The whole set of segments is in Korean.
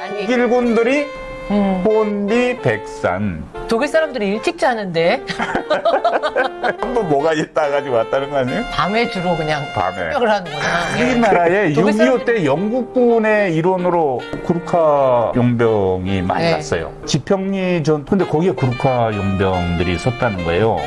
독일군들이 혼비백산. 독일 사람들이 일찍 자는데 한번 뭐가 있다 가지고 왔다는 거 아니에요? 밤에 주로 그냥 밤에. 습격을 하는구나. 우리나라에 독일 6.25 때 영국군의 일원으로 구르카 용병이 많이 네. 갔어요. 지평리 전, 근데 거기에 구르카 용병들이 섰다는 거예요.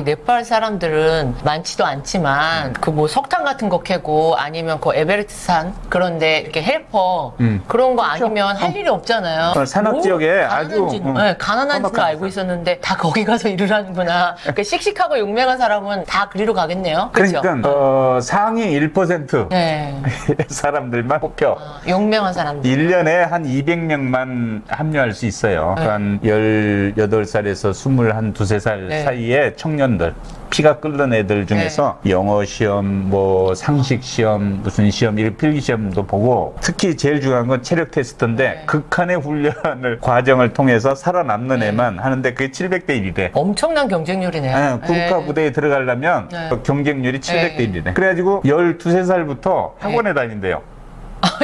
네팔 사람들은 많지도 않지만 그 뭐 석탄 같은 거 캐고 아니면 그 에베레스트산 그런데 이렇게 헬퍼 그런 거 아니면 할 일이 없잖아요. 산악 지역에 아주 네, 가난한 줄 알고 있었는데 다 거기 가서 일을 하는구나. 그 씩씩하고 용맹한 사람은 다 그리로 가겠네요. 그렇죠? 그러니까 상위 1% 네. 사람들만 뽑혀. 용맹한 사람들. 1년에 한 200명만 합류할 수 있어요. 네. 한 18살에서 21, 2살 네. 사이에 청년들, 피가 끓는 애들 중에서 영어 시험, 뭐 상식 시험, 무슨 시험, 필기 시험도 보고 특히 제일 중요한 건 체력 테스트인데 네. 극한의 훈련을 과정을 통해서 살아남는 네. 애만 하는데 그게 700대 1이래. 엄청난 경쟁률이네요. 구르카 네. 부대에 들어가려면 네. 경쟁률이 700대 네. 1이래. 그래가지고 12~13살부터 학원에 다닌대요.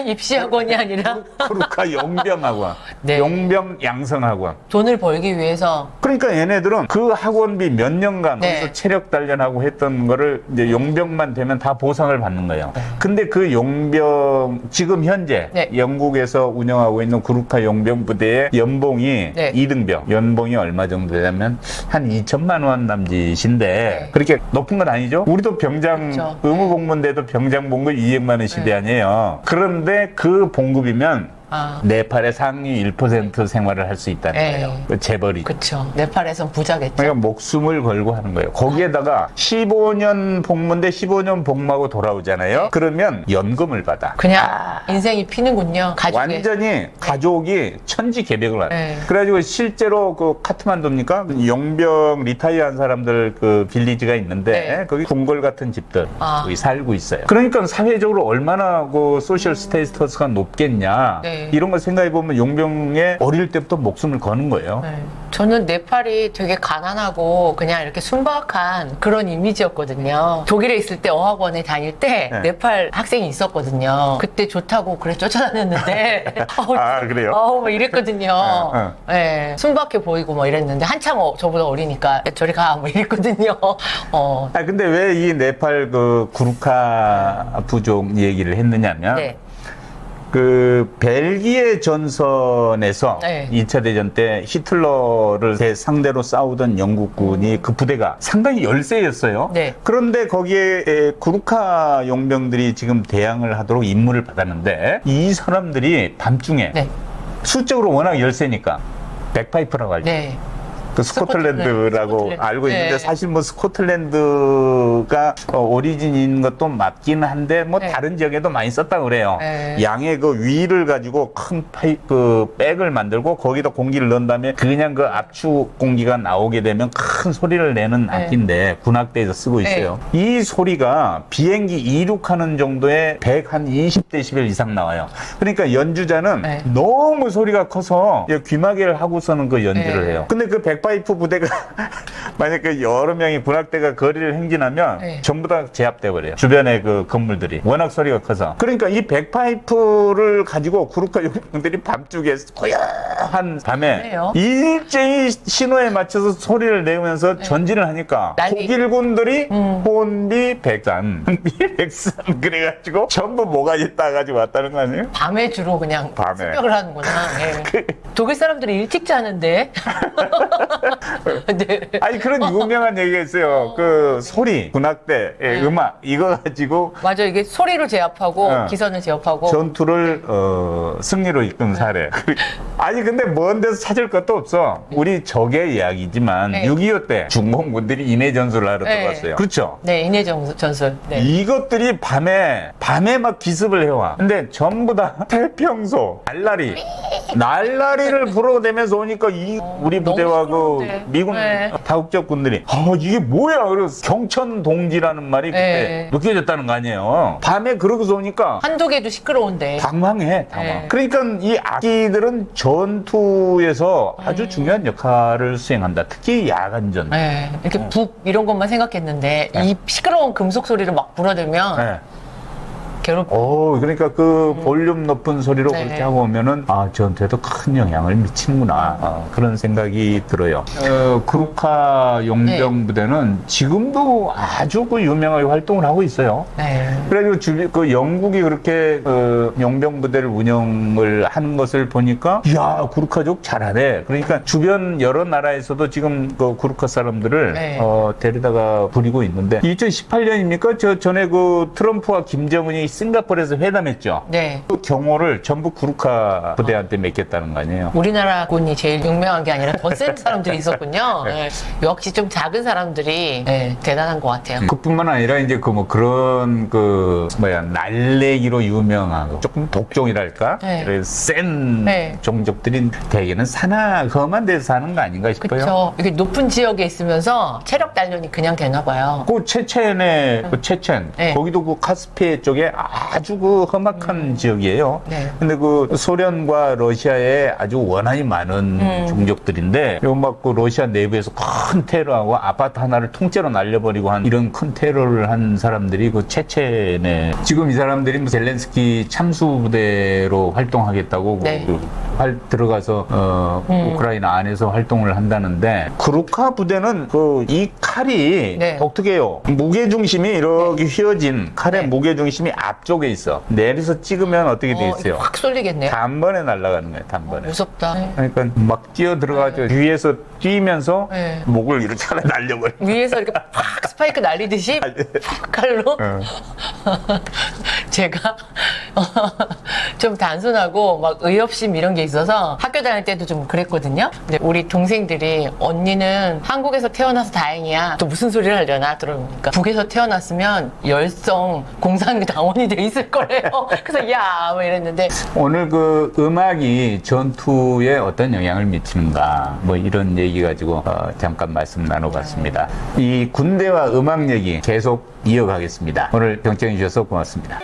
입시학원이 아니라 구르카 용병학원, 네. 용병 양성학원. 돈을 벌기 위해서. 그러니까 얘네들은 그 학원비 몇 년간 네. 거기서 체력 단련하고 했던 거를 이제 용병만 되면 다 보상을 받는 거예요. 근데 그 용병 지금 현재 네. 영국에서 운영하고 있는 구르카 용병 부대의 연봉이 네. 2등병 연봉이 얼마 정도 되냐면 한 2천만 원 남짓인데 네. 그렇게 높은 건 아니죠. 우리도 병장 그렇죠. 의무복무인데도 병장 봉급 200만 원 시대 아니에요. 그런데 그 봉급이면 네팔의 상위 1% 생활을 할 수 있다는 네. 거예요. 그 재벌이. 그쵸. 네팔에선 부자겠죠. 그러니까 목숨을 걸고 하는 거예요. 거기에다가 15년 복무인데 15년 복무하고 돌아오잖아요. 그러면 연금을 받아. 그냥 인생이 피는군요. 가족의. 완전히 가족이 천지개벽을 하는. 네. 그래가지고 실제로 그 카트만두입니까? 용병 리타이어한 사람들 그 빌리지가 있는데 네. 거기 궁궐 같은 집들 거기 살고 있어요. 음. 그러니까 사회적으로 얼마나 그 소셜 스테이터스가 높겠냐. 네. 이런 걸 생각해 보면 용병의 어릴 때부터 목숨을 거는 거예요. 네. 저는 네팔이 되게 가난하고 그냥 이렇게 순박한 그런 이미지였거든요. 독일에 있을 때 어학원에 다닐 때 네. 네팔 학생이 있었거든요. 그때 좋다고 그래 쫓아다녔는데 아, 그래요? 뭐 이랬거든요. 네. 순박해 보이고 뭐 이랬는데 한참 저보다 어리니까 저리 가 뭐 이랬거든요. 근데 왜 이 네팔 그 구르카 부족 얘기를 했느냐면 네. 그 벨기에 전선에서 네. 2차 대전 때 히틀러를 상대로 싸우던 영국군이 그 부대가 상당히 열세였어요. 네. 그런데 거기에 구르카 용병들이 지금 대항을 하도록 임무를 받았는데 이 사람들이 밤중에 네. 수적으로 워낙 열세니까 백파이프라고 하죠. 네. 그 스코틀랜드라고 스코틀랜드. 알고 있는데 네. 사실 뭐 스코틀랜드가 오리진인 것도 맞기는 한데 뭐 네. 다른 지역에도 많이 썼다고 그래요. 네. 양의 그 위를 가지고 큰 파이프 백을 만들고 거기다 공기를 넣은 다음에 그냥 그 압축 공기가 나오게 되면 큰 소리를 내는 네. 악기인데 군악대에서 쓰고 있어요. 이 소리가 비행기 이륙하는 정도의 120데시벨 이상 나와요. 그러니까 연주자는 네. 너무 소리가 커서 귀마개를 하고서는 그 연주를 네. 해요. 근데 그 백파이프 부대가 만약 그 여러 명이 군악대가 거리를 행진하면 네. 전부 다 제압돼 버려요. 주변의 그 건물들이 워낙 소리가 커서. 그러니까 이 백파이프를 가지고 구르카 용병들이 밤중에 고요한 밤에 그래요? 일제히 신호에 맞춰서 소리를 내면서 전진을 하니까 난리. 독일군들이 혼비백산 혼비백산 그래가지고 전부 뭐가 있다 가지고 왔다는 거 아니에요? 밤에 주로 그냥 밤에. 습격을 하는구나. 예. 독일 사람들이 일찍 자는데. 네. 아니 그런 유명한 얘기가 있어요. 그 소리, 군악대, 음악 이거 가지고 맞아, 이게 소리로 제압하고 기선을 제압하고. 전투를 승리로 이끈 사례. 아니 근데 먼 데서 찾을 것도 없어. 우리 적의 이야기지만 네. 6.25 때 중공군들이 인해 전술을 하러 네. 들어갔어요. 그렇죠? 네, 인해 전술. 네. 이것들이 밤에 막 기습을 해와. 근데 전부 다 태평소, 날라리를 불어대면서 오니까 우리 부대와 그 너무 시끄러운데. 미군 네. 다국적 군들이 이게 뭐야? 그래서 경천 동지라는 말이 그때 네. 느껴졌다는 거 아니에요. 밤에 그러고서 오니까 한두 개도 시끄러운데. 당황해. 네. 그러니까 이 악기들은 전투에서 아주 중요한 역할을 수행한다. 특히 야간전. 네. 이렇게 북 이런 것만 생각했는데 이 시끄러운 금속 소리를 막 불어들면 네. 그러니까 그 볼륨 높은 소리로 네. 그렇게 하고 오면은 저한테도 큰 영향을 미치는구나. 그런 생각이 들어요. 구루카 용병 부대는 지금도 아주 그 유명하게 활동을 하고 있어요. 네. 그래가지고 그 영국이 그렇게 용병 부대를 운영을 하는 것을 보니까 야 구루카족 잘하네. 그러니까 주변 여러 나라에서도 지금 그 구루카 사람들을 네. 데려다가 부리고 있는데 2018년입니까? 저 전에 그 트럼프와 김정은이 싱가포르에서 회담했죠. 네. 그 경호를 전부 구루카 부대한테 맡겼다는 거 아니에요? 우리나라 군이 제일 유명한 게 아니라 더 센 사람들이 있었군요. 네. 역시 좀 작은 사람들이 대단한 것 같아요. 그뿐만 아니라 이제 그 뭐 그런 날래기로 유명하고 조금 독종이랄까? 네. 그래서 센 네. 종족들이 대개는 험한 데서 사는 거 아닌가 싶어요. 그렇죠. 이게 높은 지역에 있으면서 체력 단련이 그냥 되나 봐요. 그 체첸에 체첸 네. 거기도 그 카스피해 쪽에 아주 그 험악한 지역이에요. 네. 근데 그 소련과 러시아에 아주 원한이 많은 종족들인데 요 막 그 러시아 내부에서 큰 테러하고 아파트 하나를 통째로 날려버리고 한 이런 큰 테러를 한 사람들이 그 체첸에 지금 이 사람들이 뭐 젤렌스키 참수 부대로 활동하겠다고 네. 들어가서 우크라이나 안에서 활동을 한다는데 구루카 부대는 그 이 칼이 네. 독특해요. 무게 중심이 이렇게 휘어진 칼의 네. 무게 중심이 앞쪽에 있어. 내려서 찍으면 어떻게 돼 이게 있어요? 확 쏠리겠네요. 단번에 날아가는 거예요. 단번에. 무섭다. 그러니까 막 뛰어 들어가죠. 위에서 뛰면서 네. 목을 이렇게 하나 날려버려. 위에서 이렇게 팍 스파이크 날리듯이 팍 칼로 제가 좀 단순하고 막 의협심 이런 게 있어서 학교 다닐 때도 좀 그랬거든요. 근데 우리 동생들이 언니는 한국에서 태어나서 다행이야. 또 무슨 소리를 하려나 들어보니까 북에서 태어났으면 열성 공산당원이 돼 있을 거래요. 그래서 야 뭐 이랬는데 오늘 그 음악이 전투에 어떤 영향을 미치는가 뭐 이런 얘기 가지고 잠깐 말씀 나눠봤습니다. 이 군대와 음악 얘기 계속 이어가겠습니다. 오늘 경청해 주셔서 고맙습니다.